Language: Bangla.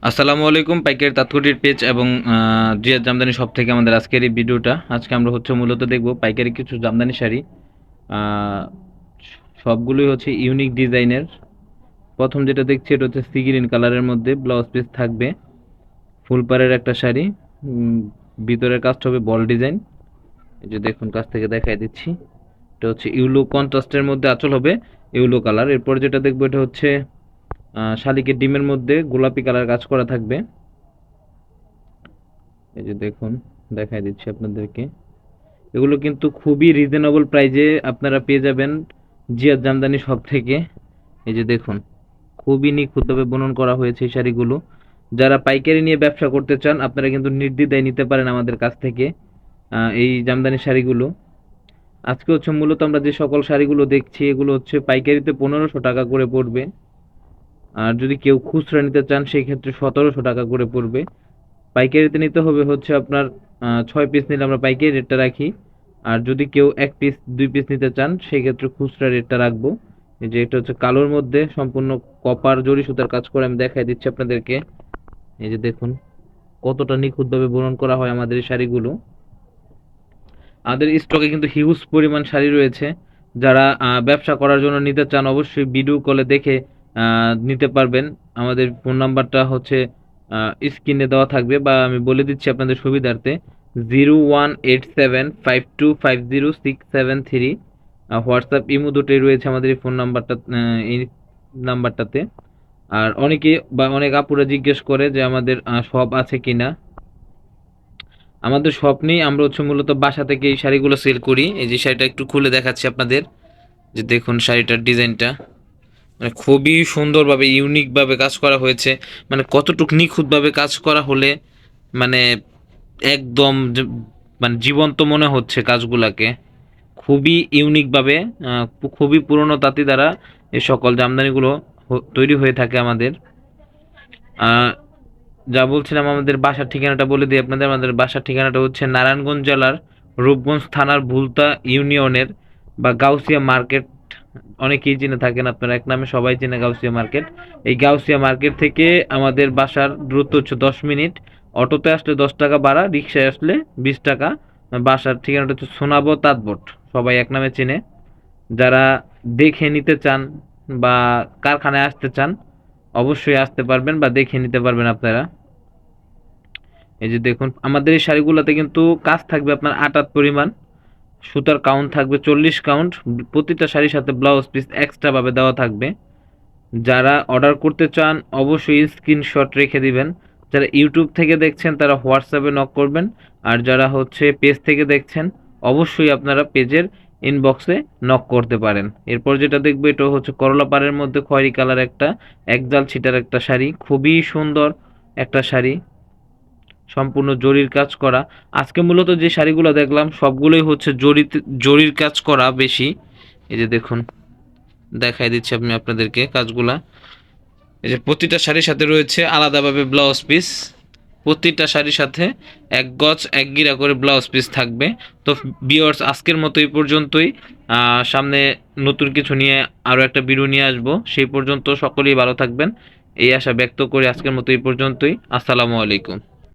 আসসালামু আলাইকুম। পাইকারি তাঁতকুটির পেজ এবং জিয়াদ জামদানি শপ থেকে আমাদের আজকের এই ভিডিওটা। আজকে আমরা মূলত দেখব পাইকারি কিছু জামদানি শাড়ি। আহ, সবগুলোই ইউনিক ডিজাইনের। প্রথম যেটা দেখছি এটা হচ্ছে সি গ্রিন কালারের মধ্যে ব্লাউজ পিস থাকবে, ফুল পাড়ের একটা শাড়ি। উম, ভিতরের কাজটা হবে বল ডিজাইন। এই যে দেখুন, কাছ থেকে দেখাই দিচ্ছি। এটা হচ্ছে ইউলো কন্ট্রাস্টের মধ্যে আঁচল হবে ইউলো কালার। এরপর যেটা দেখবো এটা হচ্ছে শালিকের ডিমের মধ্যে গোলাপি কালার কাজ করা থাকবে। এই যে দেখুন, দেখাই দিচ্ছি আপনাদেরকে। এগুলো কিন্তু খুবই রিজনেবল প্রাইজে আপনারা পেয়ে যাবেন জিয়াদ জামদানি শপ থেকে। এই যে দেখুন, খুবই নিখুঁতভাবে বুনন করা হয়েছে এই শাড়িগুলো। যারা পাইকারি নিয়ে ব্যবসা করতে চান আপনারা কিন্তু নির্দ্বিধায় নিতে পারেন আমাদের কাছ থেকে এই জামদানি শাড়িগুলো। আজকে মূলত আমরা যে সকল শাড়িগুলো দেখছি এগুলো পাইকারিতে 1500 টাকা করে পড়বে। আর যদি কেউ খুচরা নিতে চান সেই ক্ষেত্রে 1700 টাকা করে পড়বে। পাইকারিতে নিতে হবে আপনার 6 পিস নিলে আমরা পাইকারি রেটটা রাখি। আর যদি কেউ 1 পিস 2 পিস নিতে চান সেই ক্ষেত্রে খুচরা রেটটা রাখবো। এই যে এটা হচ্ছে কালোর মধ্যে সম্পূর্ণ কপার জরি সুতার কাজ করে আমি দেখাই দিচ্ছি আপনাদেরকে। এই যে দেখুন কতটা নিখুঁতভাবে বুনন করা হয় আমাদের এই শাড়িগুলো। আমাদের স্টকে কিন্তু হিউজ পরিমাণ শাড়ি রয়েছে। যারা ব্যবসা করার জন্য নিতে চান অবশ্যই ভিডিও কলে দেখে নিতে পারবেন। আমাদের ফোন নাম্বারটা স্ক্রিনে দেওয়া থাকবে, বা আমি বলে দিচ্ছি আপনাদের সুবিধার্থে। 018752506673। হোয়াটসঅ্যাপ ইমো দুটোই রয়েছে আমাদের এই ফোন নাম্বারটা, এই নাম্বারটাতে। আর অনেক আপুরা জিজ্ঞেস করে যে আমাদের শপ আছে কিনা। আমাদের শপ নেই, আমরা মূলত বাসা থেকে এই শাড়িগুলো সেল করি। এই যে শাড়িটা একটু খুলে দেখাচ্ছি আপনাদের। যে দেখুন শাড়িটার ডিজাইনটা, মানে খুবই সুন্দরভাবে ইউনিকভাবে কাজ করা হয়েছে। মানে কতটুক নিখুঁতভাবে কাজ করা হলে মানে একদম মানে জীবন্ত মনে হচ্ছে কাজগুলাকে। খুবই ইউনিকভাবে, খুবই পুরনো তাঁতি দ্বারা এই সকল জামদানিগুলো তৈরি হয়ে থাকে আমাদের। যা বলছিলাম, আমাদের বাসার ঠিকানাটা বলে দিই আপনাদের। আমাদের বাসার ঠিকানাটা হচ্ছে নারায়ণগঞ্জ জেলার রূপগঞ্জ থানার ভুলতা ইউনিয়নের বা গাউসিয়া মার্কেট। অনেকেই চিনে থাকেন, আপনারা এক নামে সবাই চেনে গাউসিয়া মার্কেট। এই গাউসিয়া মার্কেট থেকে আমাদের বাসার দূরত্ব 10 মিনিট। অটোতে আসলে 10 টাকা ভাড়া, রিক্সায় আসলে 20 টাকা। বাসার ঠিকানাটা হচ্ছে সোনাবো তাঁতবট, সবাই এক নামে চেনে। যারা দেখে নিতে চান বা কারখানায় আসতে চান অবশ্যই আসতে পারবেন বা দেখে নিতে পারবেন আপনারা। এই যে দেখুন আমাদের এই শাড়িগুলোতে কিন্তু কাজ থাকবে আপনার 8 পরিমাণ, সুতার কাউন্ট থাকবে 40 কাউন্ট। প্রতিটা শাড়ির সাথে ব্লাউজ পিস এক্সট্রা ভাবে দেওয়া থাকবে। যারা অর্ডার করতে চান অবশ্যই স্ক্রিনশট রেখে দিবেন। যারা ইউটিউব থেকে দেখছেন তারা হোয়াটসঅ্যাপে নক করবেন। আর যারা পেজ থেকে দেখছেন অবশ্যই আপনারা পেজের ইনবক্সে নক করতে পারেন। এরপর যেটা দেখবো এটা করলা পাড়ের মধ্যে খয়েরি কালার একটা একজাল ছিটার একটা শাড়ি, খুবই সুন্দর একটা শাড়ি, সম্পূর্ণ জরির কাজ করা। আজকে মূলত যে শাড়িগুলো দেখলাম সবগুলোই জরির কাজ করা বেশি। এই যে দেখুন, দেখাই দিচ্ছি আমি আপনাদেরকে কাজগুলা। এই যে প্রতিটা শাড়ির সাথে রয়েছে আলাদাভাবে ব্লাউজ পিস। প্রতিটা শাড়ির সাথে 1 গজ 1 গিরা করে ব্লাউজ পিস থাকবে। তো ভিউয়ার্স, আজকের মতো এই পর্যন্তই। সামনে নতুন কিছু নিয়ে আরও একটা ভিডিও নিয়ে আসবো। সেই পর্যন্ত সকলেই ভালো থাকবেন এই আশা ব্যক্ত করে আজকের মতো এই পর্যন্তই। আসসালামু আলাইকুম।